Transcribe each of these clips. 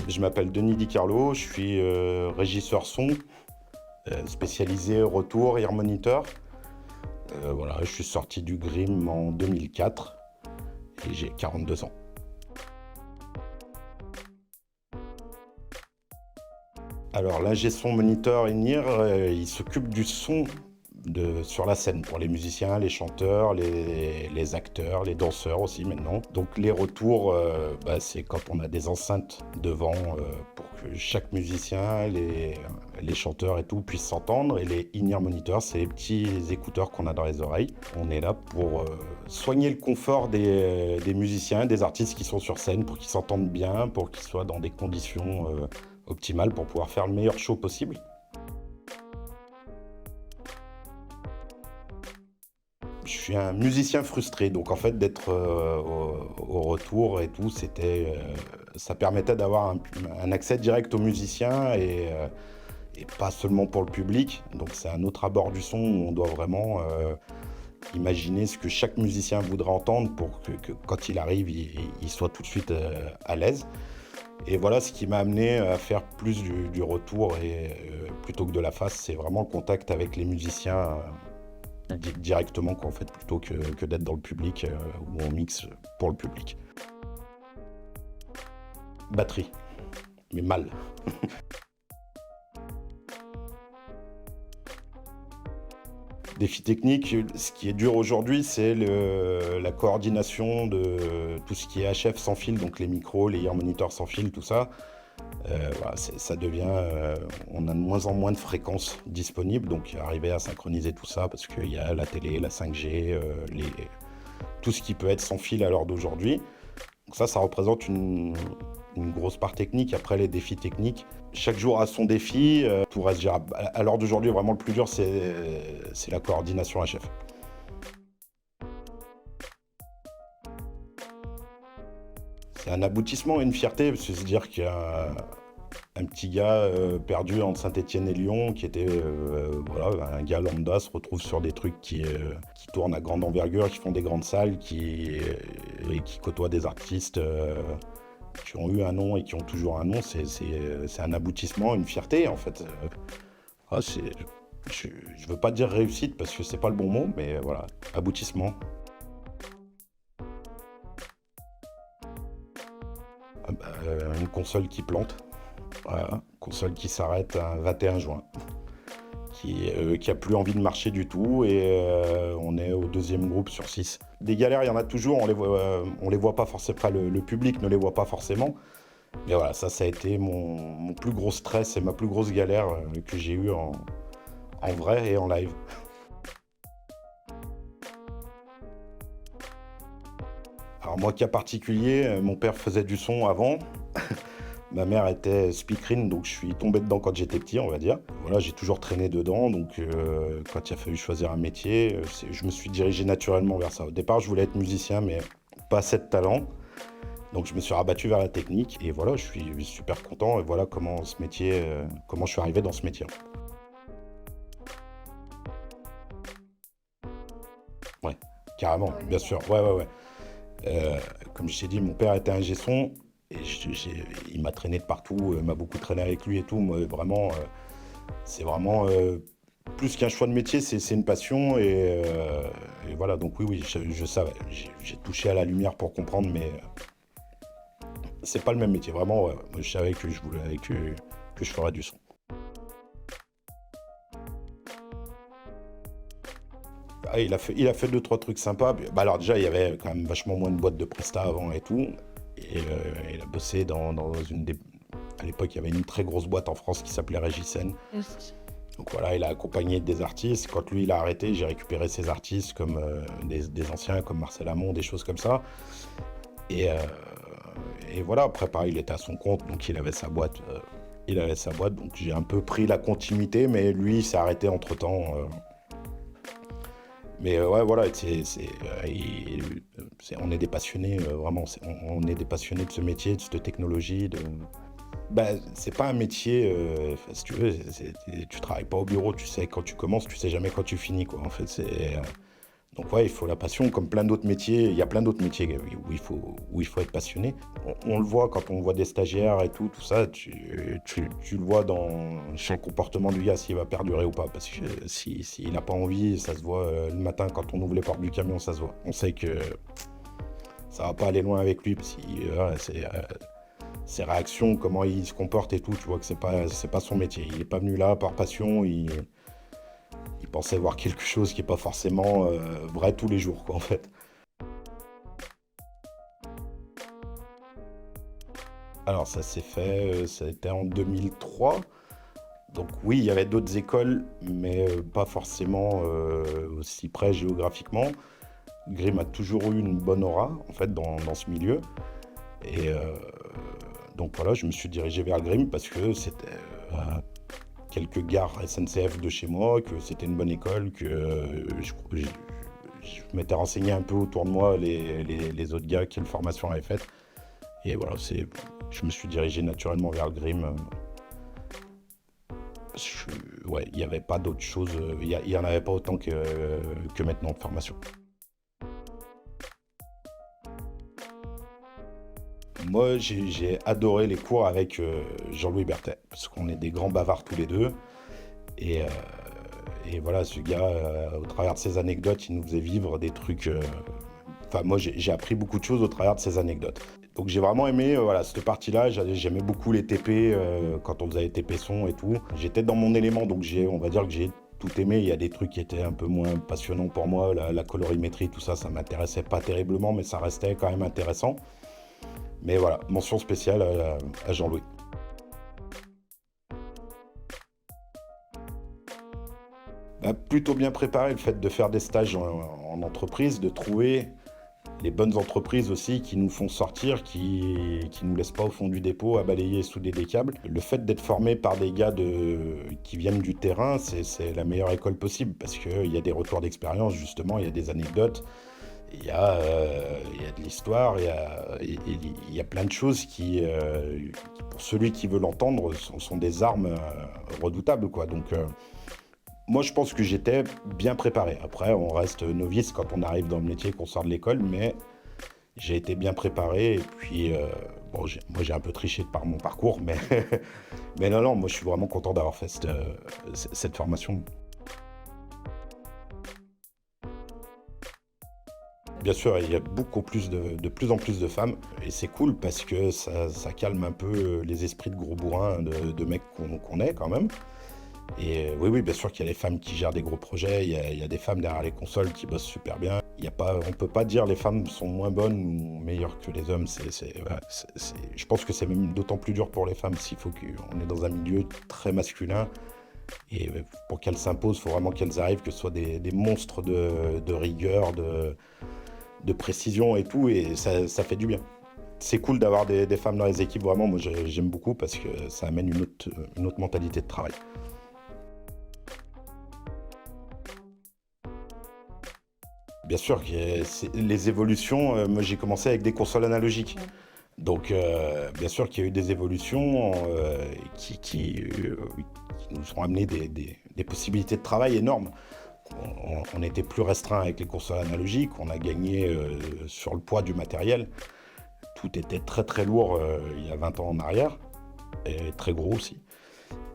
Je m'appelle Denis Di Carlo, je suis régisseur son, spécialisé retour, ear monitor. Voilà, je suis sorti du Grim en 2004 et j'ai 42 ans. Alors l'ingé son moniteur in-ear, il s'occupe du son sur la scène pour les musiciens, les chanteurs, les acteurs, les danseurs aussi maintenant. Donc les retours, c'est quand on a des enceintes devant pour que chaque musicien, les chanteurs et tout puissent s'entendre. Et les in-ear monitors, c'est les petits écouteurs qu'on a dans les oreilles. On est là pour soigner le confort des musiciens, des artistes qui sont sur scène, pour qu'ils s'entendent bien, pour qu'ils soient dans des conditions optimales pour pouvoir faire le meilleur show possible. Je suis un musicien frustré, donc en fait d'être au retour et tout, ça permettait d'avoir un accès direct aux musiciens et pas seulement pour le public. Donc c'est un autre abord du son où on doit vraiment imaginer ce que chaque musicien voudrait entendre pour que quand il arrive, il soit tout de suite à l'aise. Et voilà ce qui m'a amené à faire plus du retour plutôt que de la face, c'est vraiment le contact avec les musiciens. Directement en fait, plutôt que d'être dans le public où on mixe pour le public. Batterie, mais mal. Défi technique, ce qui est dur aujourd'hui, c'est la coordination de tout ce qui est HF sans fil, donc les micros, les ear monitors sans fil, tout ça. Voilà, ça devient, on a de moins en moins de fréquences disponibles, donc arriver à synchroniser tout ça, parce qu'il y a la télé, la 5G, tout ce qui peut être sans fil à l'heure d'aujourd'hui. Donc ça représente une grosse part technique. Après, les défis techniques, chaque jour a son défi, tout reste gérable. À l'heure d'aujourd'hui, vraiment le plus dur, c'est la coordination HF. C'est un aboutissement et une fierté, parce que c'est-à-dire qu'il y a un petit gars perdu entre Saint-Étienne et Lyon, qui était voilà, un gars lambda, se retrouve sur des trucs qui tournent à grande envergure, qui font des grandes salles, et qui côtoient des artistes qui ont eu un nom et qui ont toujours un nom. C'est un aboutissement, une fierté en fait. Je veux pas dire réussite parce que c'est pas le bon mot, mais voilà, aboutissement. Une console qui plante, voilà, console qui s'arrête un 21 juin, qui a plus envie de marcher du tout, et on est au 2e groupe sur 6. Des galères, il y en a toujours, on les voit pas forcément, le public ne les voit pas forcément, mais voilà, ça a été mon plus gros stress et ma plus grosse galère que j'ai eue en vrai et en live. Alors moi, cas particulier, mon père faisait du son avant. Ma mère était speakerine, donc je suis tombé dedans quand j'étais petit, on va dire. Voilà, j'ai toujours traîné dedans, donc quand il a fallu choisir un métier, je me suis dirigé naturellement vers ça. Au départ, je voulais être musicien, mais pas assez de talent. Donc je me suis rabattu vers la technique, et voilà, je suis super content, et voilà comment comment je suis arrivé dans ce métier. Ouais, carrément, bien sûr, ouais. Comme je t'ai dit, mon père était ingé son, et il m'a traîné de partout, m'a beaucoup traîné avec lui et tout. Moi, vraiment, c'est vraiment plus qu'un choix de métier, c'est une passion, et voilà. Donc oui, je savais, j'ai touché à la lumière pour comprendre, mais c'est pas le même métier. Vraiment, moi, je savais que je voulais que je ferais du son. Ah, il a fait 2-3 trucs sympas. Bah alors déjà, il y avait quand même vachement moins de boîtes de presta avant et tout. Et il a bossé dans une des... À l'époque, il y avait une très grosse boîte en France qui s'appelait Régicène. Yes. Donc voilà, il a accompagné des artistes. Quand lui, il a arrêté, j'ai récupéré ces artistes comme des anciens, comme Marcel Amont, des choses comme ça. Et voilà, après, pareil, il était à son compte, donc il avait sa boîte. Donc j'ai un peu pris la continuité, mais lui, il s'est arrêté entre-temps. Mais ouais, voilà, on est des passionnés, vraiment. On est des passionnés de ce métier, de cette technologie. C'est pas un métier, si tu veux, tu travailles pas au bureau, tu sais quand tu commences, tu sais jamais quand tu finis, quoi. En fait, Donc ouais, il faut la passion, comme plein d'autres métiers. Il y a plein d'autres métiers où il faut être passionné. On le voit quand on voit des stagiaires et tout ça, tu le vois chez le comportement du gars s'il va perdurer ou pas. Parce que s'il n'a pas envie, ça se voit le matin quand on ouvre les portes du camion, ça se voit. On sait que ça va pas aller loin avec lui, parce que ses réactions, comment il se comporte et tout, tu vois que c'est pas son métier. Il est pas venu là par passion, il pensait voir quelque chose qui est pas forcément vrai tous les jours, quoi, en fait. Alors ça s'est fait, ça a été en 2003. Donc oui, il y avait d'autres écoles, mais pas forcément aussi près géographiquement. Grimm a toujours eu une bonne aura, en fait, dans ce milieu. Et donc voilà, je me suis dirigé vers Grimm parce que c'était quelques gares SNCF de chez moi, que c'était une bonne école, que je m'étais renseigné un peu autour de moi, les autres gars quelle formation avaient faite. Et voilà, je me suis dirigé naturellement vers le Grimm. Ouais, il n'y avait pas d'autre chose, il n'y en avait pas autant que maintenant de formation. Moi, j'ai adoré les cours avec Jean-Louis Berthet, parce qu'on est des grands bavards tous les deux. Et, euh, et voilà, ce gars, au travers de ses anecdotes, il nous faisait vivre des trucs. Enfin, moi, j'ai appris beaucoup de choses au travers de ses anecdotes. Donc, j'ai vraiment aimé voilà, cette partie-là. J'aimais beaucoup les TP, quand on faisait les TP son et tout. J'étais dans mon élément, donc on va dire que j'ai tout aimé. Il y a des trucs qui étaient un peu moins passionnants pour moi. La colorimétrie, tout ça, ça m'intéressait pas terriblement, mais ça restait quand même intéressant. Mais voilà, mention spéciale à Jean-Louis. Bah, plutôt bien préparé, le fait de faire des stages en entreprise, de trouver les bonnes entreprises aussi qui nous font sortir, qui nous laissent pas au fond du dépôt à balayer et souder des câbles. Le fait d'être formé par des gars qui viennent du terrain, c'est la meilleure école possible parce qu'il y a des retours d'expérience, justement, il y a des anecdotes, il y a de l'histoire, il y a plein de choses qui, pour celui qui veut l'entendre, sont des armes redoutables, quoi. Donc, moi, je pense que j'étais bien préparé. Après, on reste novice quand on arrive dans le métier, qu'on sort de l'école, mais j'ai été bien préparé. Et puis, bon, moi, j'ai un peu triché par mon parcours, mais, mais non, non, moi, je suis vraiment content d'avoir fait cette formation. Bien sûr, il y a de plus en plus de femmes, et c'est cool parce que ça calme un peu les esprits de gros bourrins, de mecs qu'on est quand même. Et oui, oui, bien sûr qu'il y a des femmes qui gèrent des gros projets, il y a des femmes derrière les consoles qui bossent super bien. Il y a pas, on peut pas dire les femmes sont moins bonnes ou meilleures que les hommes. Voilà, je pense que c'est même d'autant plus dur pour les femmes s'il faut qu'on est dans un milieu très masculin. Et pour qu'elles s'imposent, il faut vraiment qu'elles arrivent, que ce soit des monstres de rigueur, de précision et tout, et ça fait du bien. C'est cool d'avoir des femmes dans les équipes, vraiment, moi j'aime beaucoup parce que ça amène une autre mentalité de travail. Bien sûr, les évolutions, moi j'ai commencé avec des consoles analogiques. Donc bien sûr qu'il y a eu des évolutions qui nous ont amené des possibilités de travail énormes. On était plus restreint avec les consoles analogiques, on a gagné sur le poids du matériel. Tout était très très lourd il y a 20 ans en arrière, et très gros aussi.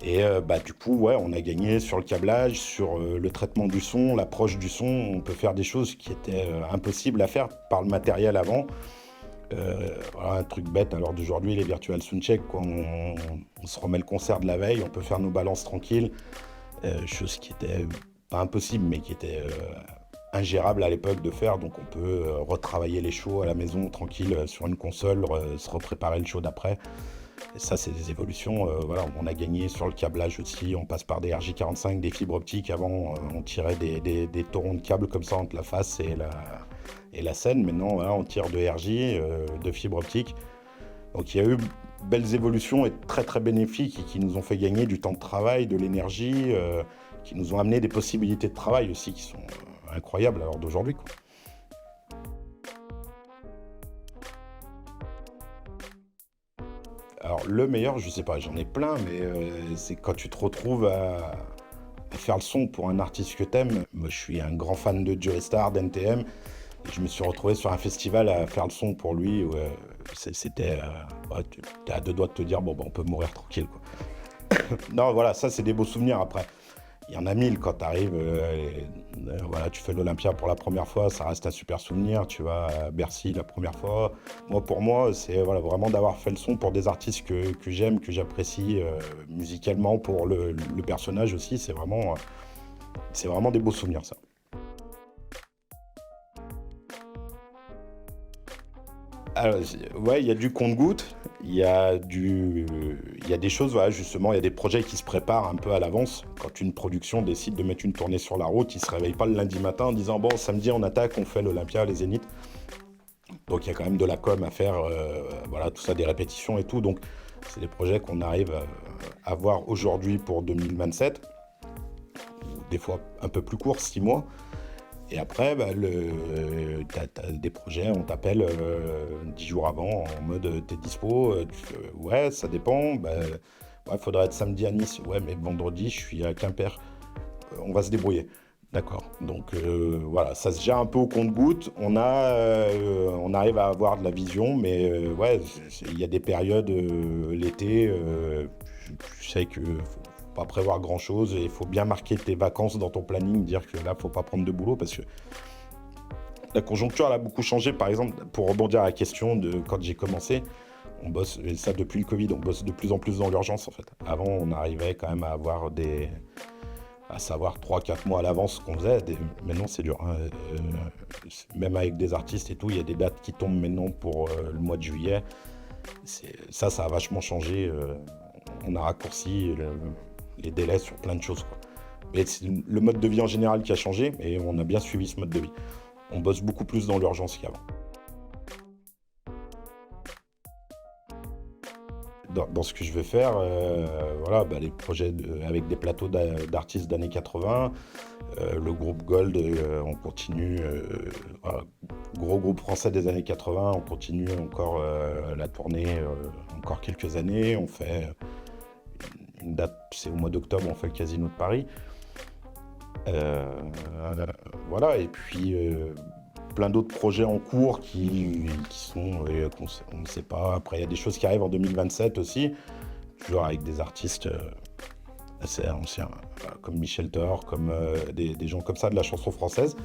Et bah, du coup, ouais, on a gagné sur le câblage, sur le traitement du son, l'approche du son. On peut faire des choses qui étaient impossibles à faire par le matériel avant. Voilà, un truc bête à l'heure d'aujourd'hui, les virtual soundcheck, quoi. On se remet le concert de la veille, on peut faire nos balances tranquilles. Chose qui était pas impossible, mais qui était ingérable à l'époque de faire. Donc on peut retravailler les shows à la maison tranquille sur une console, se repréparer le show d'après. Et ça, c'est des évolutions. Voilà, on a gagné sur le câblage aussi. On passe par des RJ45, des fibres optiques. Avant, on tirait des torons de câbles comme ça entre la face et la scène. Maintenant, voilà, on tire de RJ, de fibres optiques. Donc, il y a eu belles évolutions et très très bénéfiques et qui nous ont fait gagner du temps de travail, de l'énergie, qui nous ont amené des possibilités de travail aussi qui sont incroyables à l'heure d'aujourd'hui, quoi. Alors, le meilleur, je sais pas, j'en ai plein, mais c'est quand tu te retrouves faire le son pour un artiste que t'aimes. Moi, je suis un grand fan de Joe Star, d'NTM. Et je me suis retrouvé sur un festival à faire le son pour lui. C'était. Ouais, t'es à deux doigts de te dire, bon, bah, on peut mourir tranquille, quoi. Non, voilà, ça, c'est des beaux souvenirs. Après, il y en a mille quand tu arrives. Voilà, tu fais l'Olympia pour la première fois, ça reste un super souvenir. Tu vas à Bercy la première fois. Moi, pour moi, c'est voilà, vraiment d'avoir fait le son pour des artistes que j'aime, que j'apprécie musicalement, pour le personnage aussi. C'est vraiment des beaux souvenirs, ça. Alors, ouais, il y a du compte-gouttes, il y a des choses, voilà, justement, il y a des projets qui se préparent un peu à l'avance. Quand une production décide de mettre une tournée sur la route, ils se réveillent pas le lundi matin en disant, bon, samedi on attaque, on fait l'Olympia, les Zéniths. Donc il y a quand même de la com à faire, voilà, tout ça, des répétitions et tout. Donc c'est des projets qu'on arrive à voir aujourd'hui pour 2027, ou des fois un peu plus court, 6 mois. Et après, bah, t'as des projets, on t'appelle 10 jours avant en mode t'es dispo, tu fais, ouais, ça dépend, bah, ouais, faudrait être samedi à Nice, ouais, mais vendredi je suis à Quimper. On va se débrouiller. D'accord. Donc voilà, ça se gère un peu au compte-gouttes. On arrive à avoir de la vision, mais ouais, il y a des périodes, l'été, tu sais que faut pas prévoir grand-chose et il faut bien marquer tes vacances dans ton planning, dire que là, faut pas prendre de boulot parce que la conjoncture elle a beaucoup changé. Par exemple, pour rebondir à la question de quand j'ai commencé, on bosse, et ça depuis le Covid, on bosse de plus en plus dans l'urgence en fait. Avant, on arrivait quand même à avoir à savoir 3 4 mois à l'avance ce qu'on faisait. Maintenant, c'est dur, hein. Même avec des artistes et tout, il y a des dates qui tombent maintenant pour le mois de juillet. Ça a vachement changé. On a raccourci les délais sur plein de choses, quoi. Mais c'est le mode de vie en général qui a changé, et on a bien suivi ce mode de vie. On bosse beaucoup plus dans l'urgence qu'avant. Dans ce que je vais faire, voilà, bah, les projets avec des plateaux d'artistes d'années 80, le groupe Gold, on continue, voilà, gros groupe français des années 80, on continue encore la tournée encore quelques années. On fait une date, c'est au mois d'octobre, on fait le Casino de Paris. Euh, voilà, et puis plein d'autres projets en cours qui sont, on ne sait pas. Après, il y a des choses qui arrivent en 2027 aussi, toujours avec des artistes assez anciens, voilà, comme Michel Thor, comme des gens comme ça de la chanson française.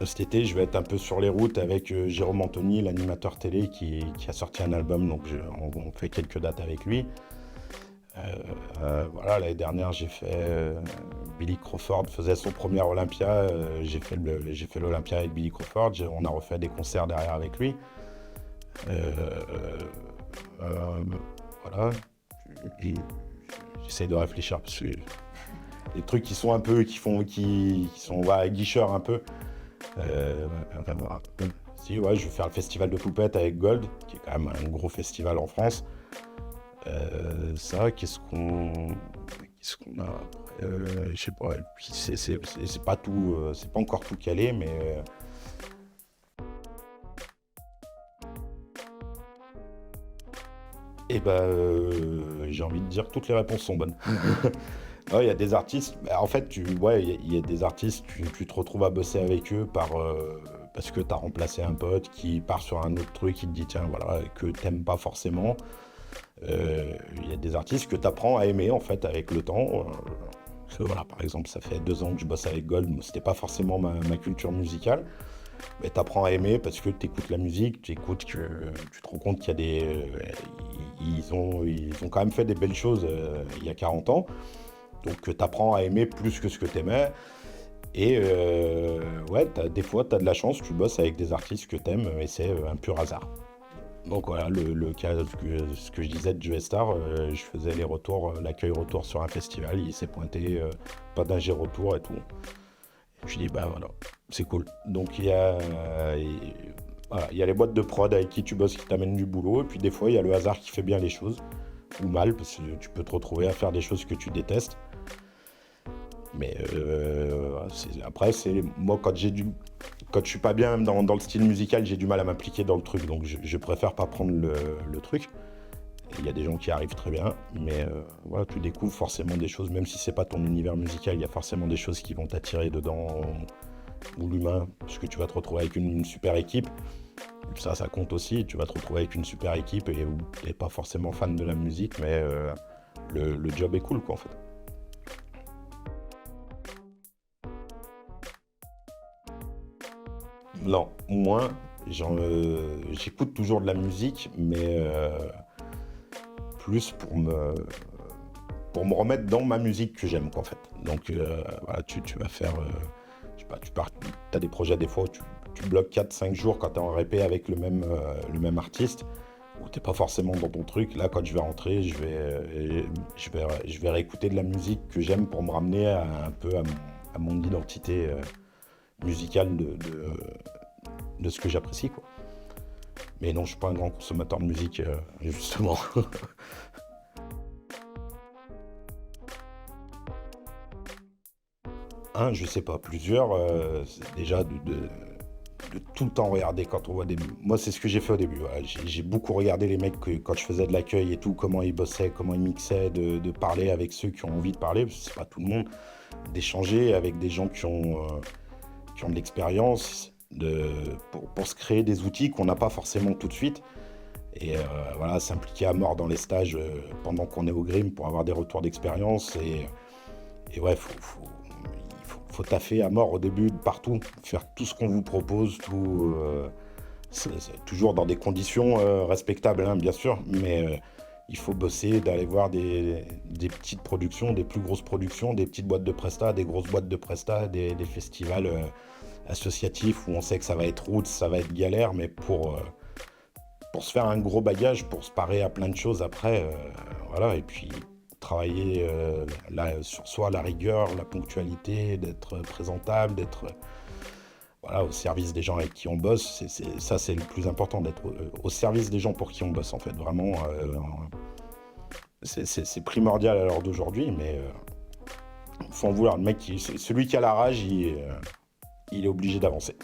Cet été, je vais être un peu sur les routes avec Jérôme Anthony, l'animateur télé qui a sorti un album, donc on fait quelques dates avec lui. Voilà, l'année dernière, j'ai fait Billy Crawford faisait son premier Olympia. J'ai fait l'Olympia avec Billy Crawford. On a refait des concerts derrière avec lui. Euh, euh, voilà. Et j'essaie de réfléchir parce que les trucs qui sont un peu, qui sont ouais, guicheurs un peu. Voilà. Si, ouais, je vais faire le festival de Poupette avec Gold, qui est quand même un gros festival en France. Ça, qu'est-ce qu'on a après, je sais pas. Puis c'est pas tout, c'est pas encore tout calé, mais et ben, j'ai envie de dire que toutes les réponses sont bonnes. Ouais, il y a des artistes, bah, en fait, ouais, il y a des artistes, tu te retrouves à bosser avec eux parce que tu as remplacé un pote qui part sur un autre truc, qui te dit, tiens, voilà, que t'aimes pas forcément. Il y a des artistes que tu apprends à aimer, en fait, avec le temps. Parce que, voilà, par exemple, ça fait 2 ans que je bosse avec Gold, mais c'était pas forcément ma culture musicale. Mais tu apprends à aimer parce que tu écoutes la musique, tu écoutes que tu te rends compte qu'il y a ils ont quand même fait des belles choses il y a 40 ans. Donc tu apprends à aimer plus que ce que tu aimais. Et ouais, des fois, tu as de la chance, tu bosses avec des artistes que tu aimes et c'est un pur hasard. Donc voilà, le cas, ce que je disais de Joe Star, je faisais les retours, l'accueil retour sur un festival, il s'est pointé, pas d'ingé retour et tout. Et je dis, bah voilà, c'est cool. Donc voilà, il y a les boîtes de prod avec qui tu bosses qui t'amènent du boulot, et puis des fois, il y a le hasard qui fait bien les choses, ou mal, parce que tu peux te retrouver à faire des choses que tu détestes. Mais après, c'est moi quand je suis pas bien dans le style musical, j'ai du mal à m'impliquer dans le truc, donc je préfère pas prendre le truc. Et il y a des gens qui arrivent très bien, mais voilà, tu découvres forcément des choses, même si c'est pas ton univers musical, il y a forcément des choses qui vont t'attirer dedans, ou l'humain, parce que tu vas te retrouver avec une super équipe. Ça compte aussi. Tu vas te retrouver avec une super équipe et où tu n'es pas forcément fan de la musique, mais le job est cool, quoi, en fait. Non, moins. J'écoute toujours de la musique, mais plus pour me remettre dans ma musique que j'aime, quoi, en fait. Donc, voilà, tu vas faire, je sais pas, t'as des projets des fois où tu bloques 4 5 jours quand t'es en répé avec le même artiste, où t'es pas forcément dans ton truc. Là, quand je vais rentrer, je vais réécouter de la musique que j'aime pour me ramener un peu à mon identité musicale de ce que j'apprécie, quoi. Mais non, je suis pas un grand consommateur de musique, justement. Un, je sais pas, plusieurs, c'est déjà de tout le temps regarder quand on voit des... Moi, c'est ce que j'ai fait au début. Voilà. J'ai beaucoup regardé les mecs quand je faisais de l'accueil et tout, comment ils bossaient, comment ils mixaient, de parler avec ceux qui ont envie de parler, parce que c'est pas tout le monde, d'échanger avec des gens qui ont de l'expérience, pour se créer des outils qu'on n'a pas forcément tout de suite. Et voilà, s'impliquer à mort dans les stages pendant qu'on est au Grim pour avoir des retours d'expérience. Et ouais, il faut taffer à mort au début, partout, faire tout ce qu'on vous propose, tout, c'est toujours dans des conditions respectables, hein, bien sûr, mais il faut bosser, d'aller voir des petites productions, des plus grosses productions, des petites boîtes de presta, des grosses boîtes de presta, des festivals associatifs où on sait que ça va être route, ça va être galère, mais pour se faire un gros bagage, pour se parer à plein de choses après, voilà, et puis travailler sur soi, la rigueur, la ponctualité, d'être présentable, d'être voilà, au service des gens avec qui on bosse. Ça, c'est le plus important, d'être au service des gens pour qui on bosse, en fait. Vraiment, c'est primordial à l'heure d'aujourd'hui, mais faut en vouloir. Le mec, celui qui a la rage, il est obligé d'avancer.